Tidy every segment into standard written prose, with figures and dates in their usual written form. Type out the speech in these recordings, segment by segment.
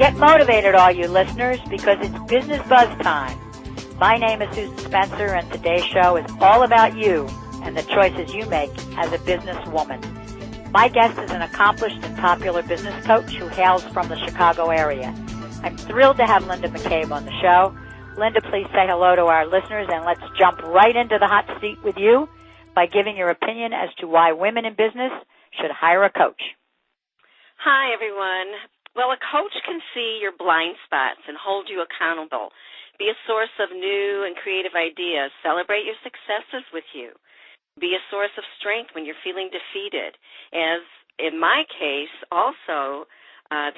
Get motivated, all you listeners, because it's Business Buzz time. My name is Susan Spencer, and today's show is all about you and the choices you make as a businesswoman. My guest is an accomplished and popular business coach who hails from the Chicago area. I'm thrilled to have Linda McCabe on the show. Linda, please say hello to our listeners, and let's jump right into the hot seat with you by giving your opinion as to why women in business should hire a coach. Hi, everyone. Well, a coach can see your blind spots and hold you accountable, be a source of new and creative ideas, celebrate your successes with you, be a source of strength when you're feeling defeated. As in my case, also,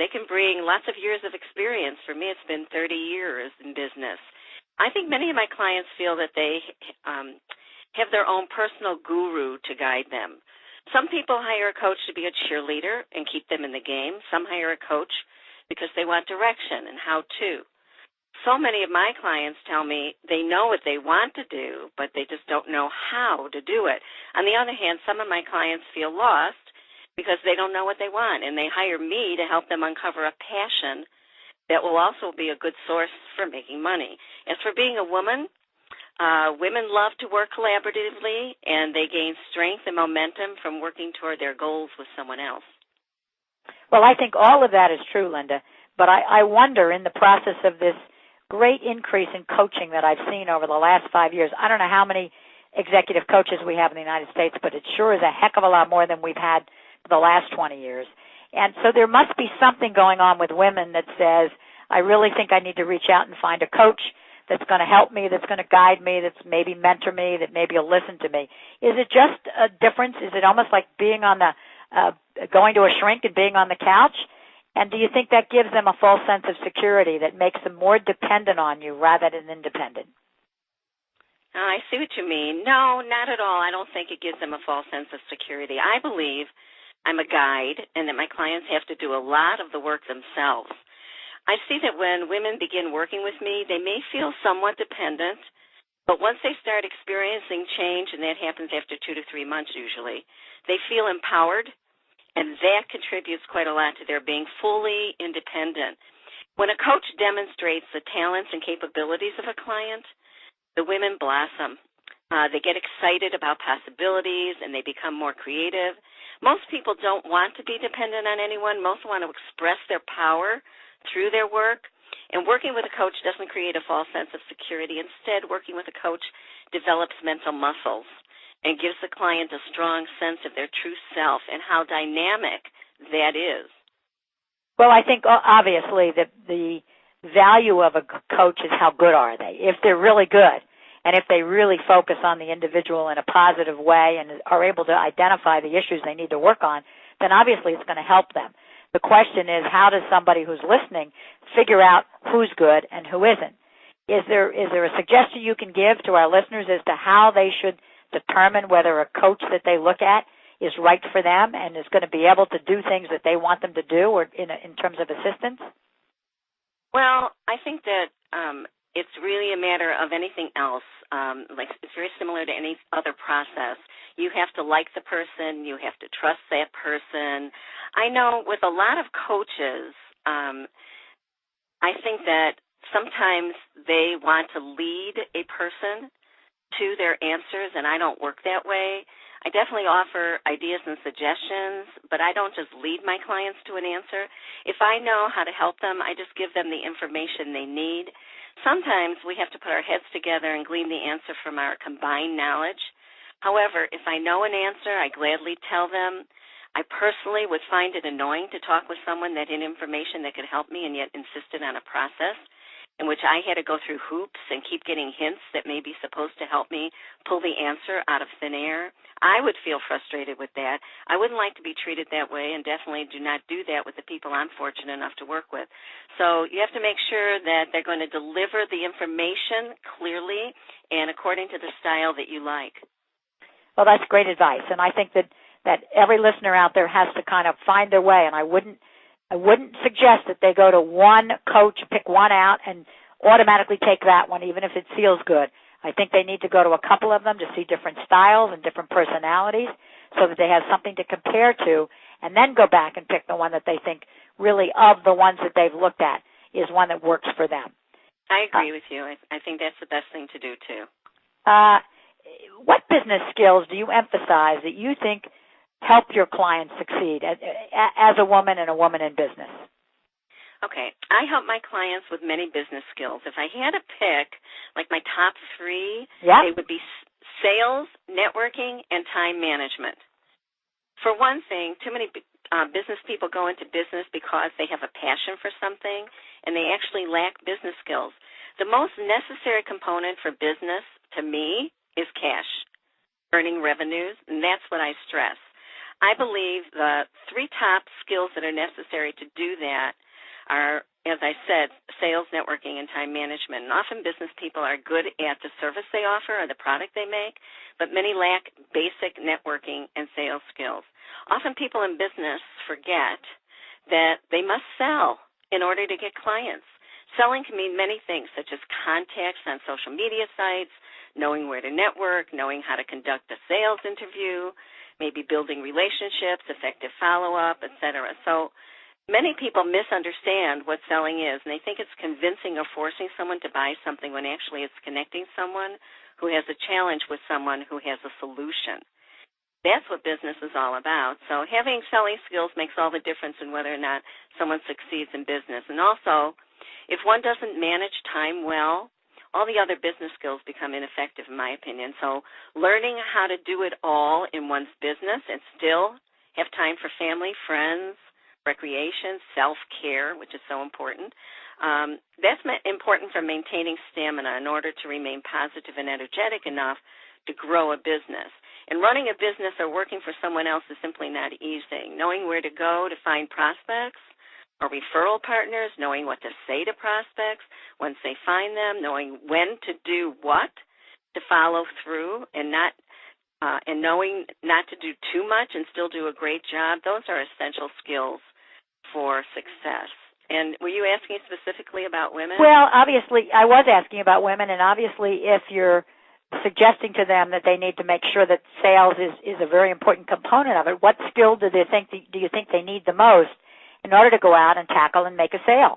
they can bring lots of years of experience. For me, it's been 30 years in business. I think many of my clients feel that they have their own personal guru to guide them. Some people hire a coach to be a cheerleader and keep them in the game. Some hire a coach because they want direction and how to. So many of my clients tell me they know what they want to do, but they just don't know how to do it. On the other hand, some of my clients feel lost because they don't know what they want, and they hire me to help them uncover a passion that will also be a good source for making money. As for being a woman, women love to work collaboratively, and they gain strength and momentum from working toward their goals with someone else. Well, I think all of that is true, Linda, but I wonder in the process of this great increase in coaching that I've seen over the last 5 years, I don't know how many executive coaches we have in the United States, but it sure is a heck of a lot more than we've had for the last 20 years. And so there must be something going on with women that says, I really think I need to reach out and find a coach that's going to help me, that's going to guide me, that's maybe mentor me, that maybe will listen to me. Is it just a difference? Is it almost like being on the, going to a shrink and being on the couch? And do you think that gives them a false sense of security that makes them more dependent on you rather than independent? I see what you mean. No, not at all. I don't think it gives them a false sense of security. I believe I'm a guide and that my clients have to do a lot of the work themselves. I see that when women begin working with me, they may feel somewhat dependent, but once they start experiencing change, and that happens after 2 to 3 months usually, they feel empowered, and that contributes quite a lot to their being fully independent. When a coach demonstrates the talents and capabilities of a client, the women blossom. They get excited about possibilities, and they become more creative. Most people don't want to be dependent on anyone. Most want to express their power through their work, and working with a coach doesn't create a false sense of security. Instead, working with a coach develops mental muscles and gives the client a strong sense of their true self and how dynamic that is. Well, I think obviously that the value of a coach is how good are they. If they're really good and if they really focus on the individual in a positive way and are able to identify the issues they need to work on, then obviously it's going to help them. The question is, how does somebody who's listening figure out who's good and who isn't? Is there a suggestion you can give to our listeners as to how they should determine whether a coach that they look at is right for them and is going to be able to do things that they want them to do, or in terms of assistance? Well, I think that it's really a matter of anything else. Like it's very similar to any other process. You have to like the person. You have to trust that person. I know with a lot of coaches, I think that sometimes they want to lead a person to their answers, and I don't work that way. I definitely offer ideas and suggestions, but I don't just lead my clients to an answer. If I know how to help them, I just give them the information they need. Sometimes we have to put our heads together and glean the answer from our combined knowledge. However, if I know an answer, I gladly tell them. I personally would find it annoying to talk with someone that had information that could help me and yet insisted on a process in which I had to go through hoops and keep getting hints that may be supposed to help me pull the answer out of thin air. I would feel frustrated with that. I wouldn't like to be treated that way, and definitely do not do that with the people I'm fortunate enough to work with. So you have to make sure that they're going to deliver the information clearly and according to the style that you like. Well, that's great advice, and I think that every listener out there has to kind of find their way, and I wouldn't suggest that they go to one coach, pick one out, and automatically take that one, even if it feels good. I think they need to go to a couple of them to see different styles and different personalities so that they have something to compare to, and then go back and pick the one that they think really, of the ones that they've looked at, is one that works for them. I agree with you. I think that's the best thing to do, too. What business skills do you emphasize that you think help your clients succeed as a woman and a woman in business? Okay. I help my clients with many business skills. If I had to pick, like my top 3, they would be sales, networking, and time management. For one thing, too many business people go into business because they have a passion for something, and they actually lack business skills. The most necessary component for business, to me, is cash, earning revenues, and that's what I stress. I believe the 3 top skills that are necessary to do that are, as I said, sales, networking, and time management. And often business people are good at the service they offer or the product they make, but many lack basic networking and sales skills. Often people in business forget that they must sell in order to get clients. Selling can mean many things, such as contacts on social media sites, knowing where to network, knowing how to conduct a sales interview, maybe building relationships, effective follow-up, etc. So many people misunderstand what selling is, and they think it's convincing or forcing someone to buy something when actually it's connecting someone who has a challenge with someone who has a solution. That's what business is all about. So having selling skills makes all the difference in whether or not someone succeeds in business. And also, if one doesn't manage time well, all the other business skills become ineffective, in my opinion. So learning how to do it all in one's business and still have time for family, friends, recreation, self-care, which is so important. That's important for maintaining stamina in order to remain positive and energetic enough to grow a business. And running a business or working for someone else is simply not easy. Knowing where to go to find prospects or referral partners, knowing what to say to prospects once they find them, knowing when to do what to follow through, and knowing not to do too much and still do a great job, those are essential skills for success. And were you asking specifically about women? Well, obviously, I was asking about women, and obviously if you're suggesting to them that they need to make sure that sales is a very important component of it, what skill do you think they need the most in order to go out and tackle and make a sale?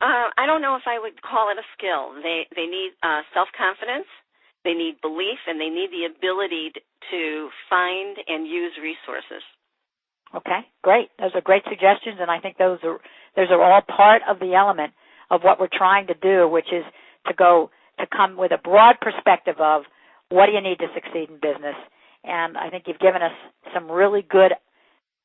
I don't know if I would call it a skill. They need self-confidence, they need belief, and they need the ability to find and use resources. Okay, great. Those are great suggestions, and I think those are all part of the element of what we're trying to do, which is to come with a broad perspective of what do you need to succeed in business. And I think you've given us some really good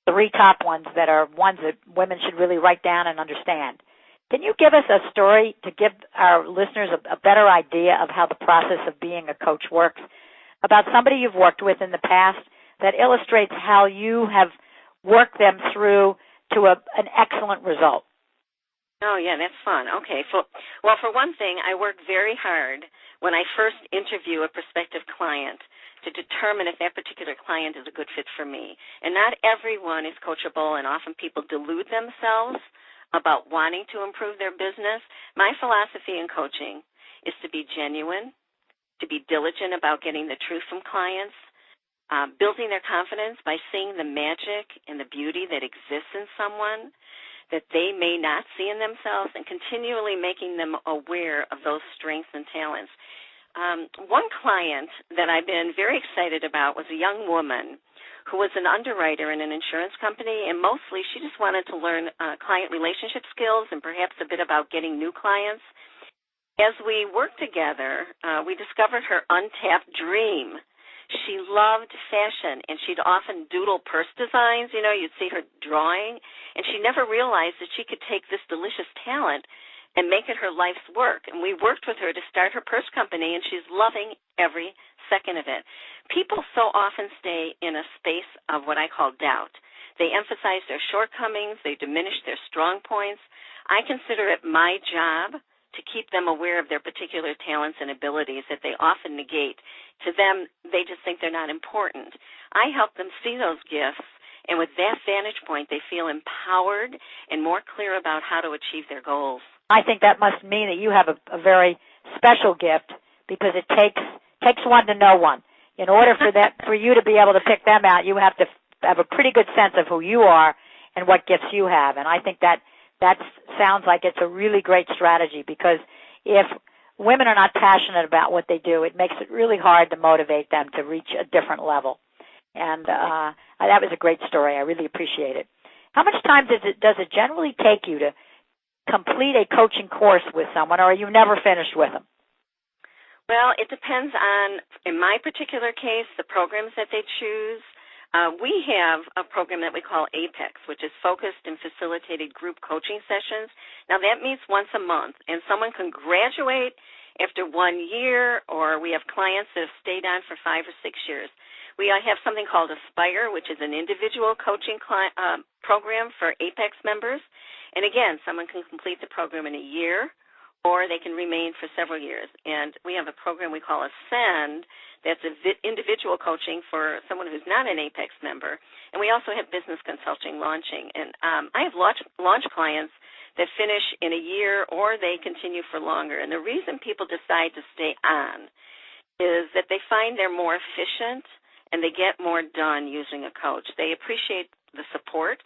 3 top ones that are ones that women should really write down and understand. Can you give us a story to give our listeners a better idea of how the process of being a coach works, about somebody you've worked with in the past that illustrates how you have worked them through to an excellent result? Oh, yeah, that's fun. Okay. For one thing, I work very hard when I first interview a prospective client to determine if that particular client is a good fit for me. And not everyone is coachable, and often people delude themselves about wanting to improve their business. My philosophy in coaching is to be genuine, to be diligent about getting the truth from clients, building their confidence by seeing the magic and the beauty that exists in someone that they may not see in themselves, and continually making them aware of those strengths and talents. One client that I've been very excited about was a young woman who was an underwriter in an insurance company, and mostly she just wanted to learn client relationship skills and perhaps a bit about getting new clients. As we worked together, we discovered her untapped dream. She loved fashion, and she'd often doodle purse designs. You know, you'd see her drawing, and she never realized that she could take this delicious talent and make it her life's work. And we worked with her to start her purse company, and she's loving every second of it. People so often stay in a space of what I call doubt. They emphasize their shortcomings. They diminish their strong points. I consider it my job to keep them aware of their particular talents and abilities that they often negate. To them, they just think they're not important. I help them see those gifts, and with that vantage point, they feel empowered and more clear about how to achieve their goals. I think that must mean that you have a very special gift, because it takes one to know one. In order for you to be able to pick them out, you have to have a pretty good sense of who you are and what gifts you have. And I think that sounds like it's a really great strategy, because if women are not passionate about what they do, it makes it really hard to motivate them to reach a different level. And that was a great story. I really appreciate it. How much time does it generally take you to complete a coaching course with someone, or are you never finished with them? Well, it depends on, in my particular case, the programs that they choose. We have a program that we call APEX, which is focused and facilitated group coaching sessions. Now, that meets once a month, and someone can graduate after 1 year, or we have clients that have stayed on for 5 or 6 years. We have something called Aspire, which is an individual coaching program for APEX members. And again, someone can complete the program in a year, or they can remain for several years. And we have a program we call Ascend that's individual coaching for someone who's not an APEX member. And we also have business consulting launching. And I have launch clients that finish in a year, or they continue for longer. And the reason people decide to stay on is that they find they're more efficient and they get more done using a coach. They appreciate the support,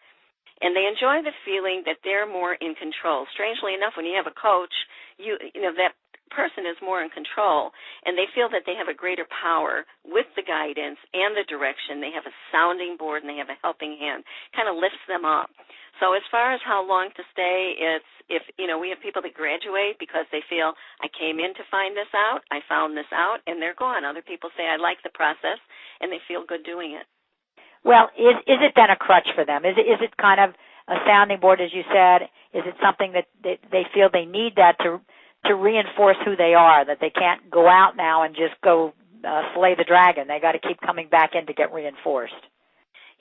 and they enjoy the feeling that they're more in control. Strangely enough, when you have a coach, you know that person is more in control, and they feel that they have a greater power with the guidance and the direction. They have a sounding board, and they have a helping hand. Kind of lifts them up. So as far as how long to stay, it's we have people that graduate because they feel, I came in to find this out, I found this out, and they're gone. Other people say, I like the process, and they feel good doing it. Well, is it then a crutch for them? Is it kind of a sounding board, as you said? Is it something that they feel they need that to reinforce who they are, that they can't go out now and just go slay the dragon? They got to keep coming back in to get reinforced.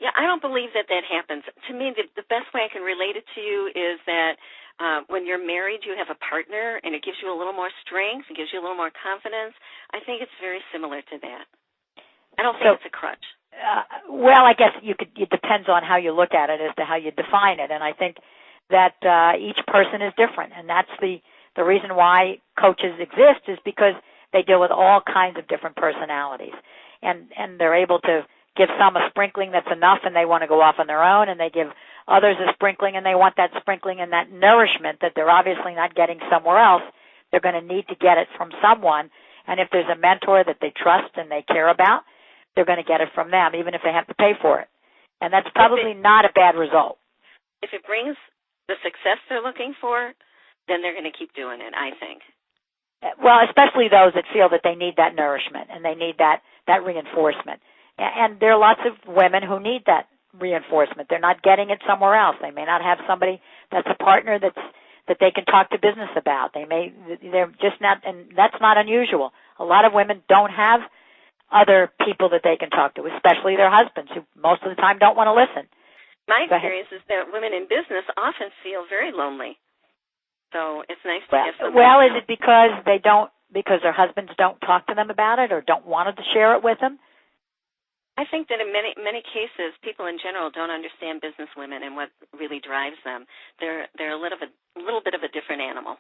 Yeah, I don't believe that happens. To me, the best way I can relate it to you is that when you're married, you have a partner, and it gives you a little more strength, it gives you a little more confidence. I think it's very similar to that. I don't think it's a crutch. Well, I guess it depends on how you look at it as to how you define it, and I think that each person is different, and that's the reason why coaches exist, is because they deal with all kinds of different personalities, and they're able to give some a sprinkling that's enough and they want to go off on their own, and they give others a sprinkling and they want that sprinkling and that nourishment that they're obviously not getting somewhere else. They're going to need to get it from someone, and if there's a mentor that they trust and they care about, they're going to get it from them, even if they have to pay for it. And that's probably not a bad result. If it brings the success they're looking for, then they're going to keep doing it, I think. Well, especially those that feel that they need that nourishment and they need that reinforcement. And there are lots of women who need that reinforcement. They're not getting it somewhere else. They may not have somebody that's a partner that they can talk to business about. They're just not, and that's not unusual. A lot of women don't have other people that they can talk to, especially their husbands, who most of the time don't want to listen. My experience is that women in business often feel very lonely. So it's nice to have somebody. Well, is it because because their husbands don't talk to them about it or don't want to share it with them? I think that in many cases, people in general don't understand business women and what really drives them. They're a little bit of a different animal.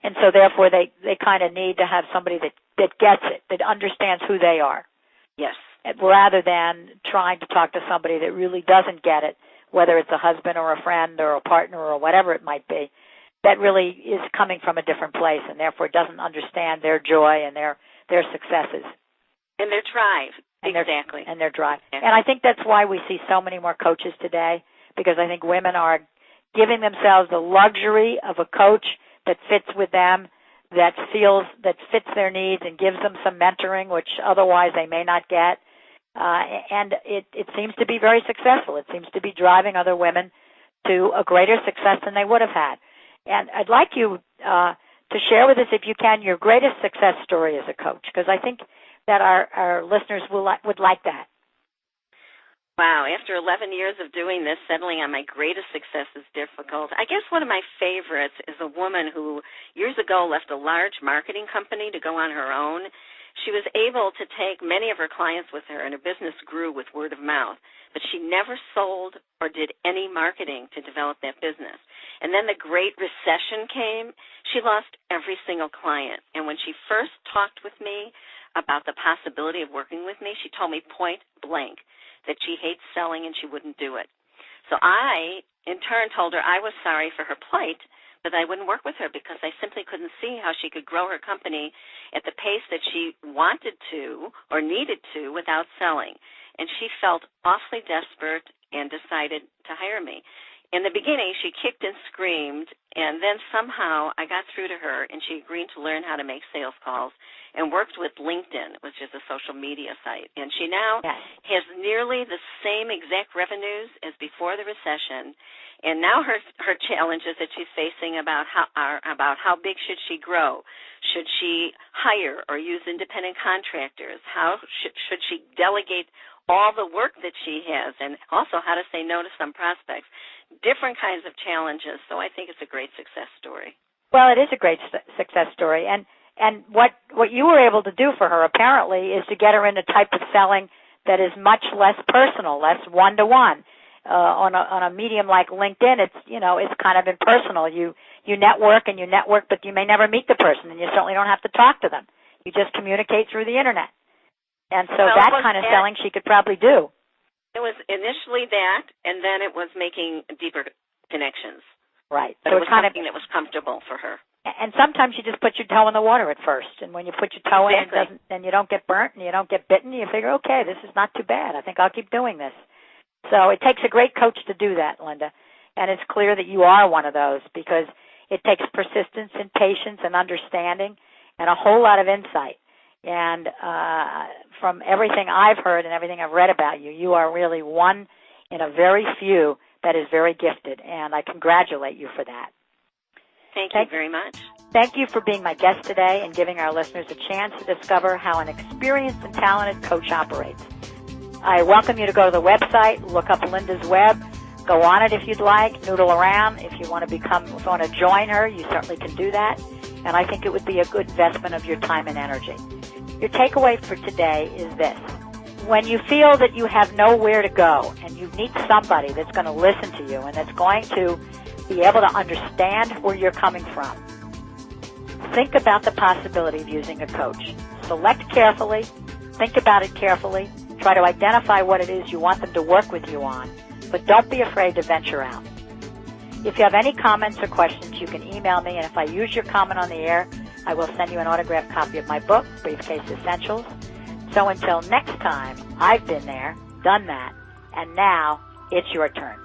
And so therefore they kind of need to have somebody that gets it, that understands who they are. Yes. Rather than trying to talk to somebody that really doesn't get it, whether it's a husband or a friend or a partner or whatever it might be, that really is coming from a different place and therefore doesn't understand their joy and their successes. And their drive. Exactly. And their drive. Exactly. And I think that's why we see so many more coaches today, because I think women are giving themselves the luxury of a coach that fits with them, that fits their needs and gives them some mentoring, which otherwise they may not get. And it seems to be very successful. It seems to be driving other women to a greater success than they would have had. And I'd like you to share with us, if you can, your greatest success story as a coach, because I think that our listeners would like that. Wow, after 11 years of doing this, settling on my greatest success is difficult. I guess one of my favorites is a woman who years ago left a large marketing company to go on her own. She was able to take many of her clients with her, and her business grew with word of mouth. But she never sold or did any marketing to develop that business. And then the Great Recession came. She lost every single client. And when she first talked with me about the possibility of working with me, she told me point blank that she hates selling and she wouldn't do it. So I, in turn, told her I was sorry for her plight, but I wouldn't work with her because I simply couldn't see how she could grow her company at the pace that she wanted to or needed to without selling. And she felt awfully desperate and decided to hire me. In the beginning, she kicked and screamed, and then somehow I got through to her, and she agreed to learn how to make sales calls and worked with LinkedIn, which is a social media site. And she now has nearly the same exact revenues as before the recession. And now her challenges that she's facing about how big should she grow? Should she hire or use independent contractors? How should she delegate all the work that she has, and also how to say no to some prospects? Different kinds of challenges, so I think it's a great success story. Well, it is a great success story, and what you were able to do for her apparently is to get her into type of selling that is much less personal, less one-to-one. On a medium like LinkedIn, it's kind of impersonal. You network, but you may never meet the person, and you certainly don't have to talk to them. You just communicate through the internet. And so that kind of selling she could probably do. It was initially that, and then it was making deeper connections. Right. But it was something that was comfortable for her. And sometimes you just put your toe in the water at first, and when you put your toe in, and you don't get burnt and you don't get bitten, you figure, okay, this is not too bad. I think I'll keep doing this. So it takes a great coach to do that, Linda, and it's clear that you are one of those because it takes persistence and patience and understanding and a whole lot of insight. And from everything I've heard and everything I've read about you, you are really one in a very few that is very gifted, and I congratulate you for that. Thank you very much. Thank you for being my guest today and giving our listeners a chance to discover how an experienced and talented coach operates. I welcome you to go to the website, look up Linda's web, go on it if you'd like, noodle around. If you want to join her, you certainly can do that. And I think it would be a good investment of your time and energy. Your takeaway for today is this. When you feel that you have nowhere to go and you need somebody that's going to listen to you and that's going to be able to understand where you're coming from, think about the possibility of using a coach. Select carefully, think about it carefully, try to identify what it is you want them to work with you on, but don't be afraid to venture out. If you have any comments or questions, you can email me, and if I use your comment on the air, I will send you an autographed copy of my book, Briefcase Essentials. So until next time, I've been there, done that, and now it's your turn.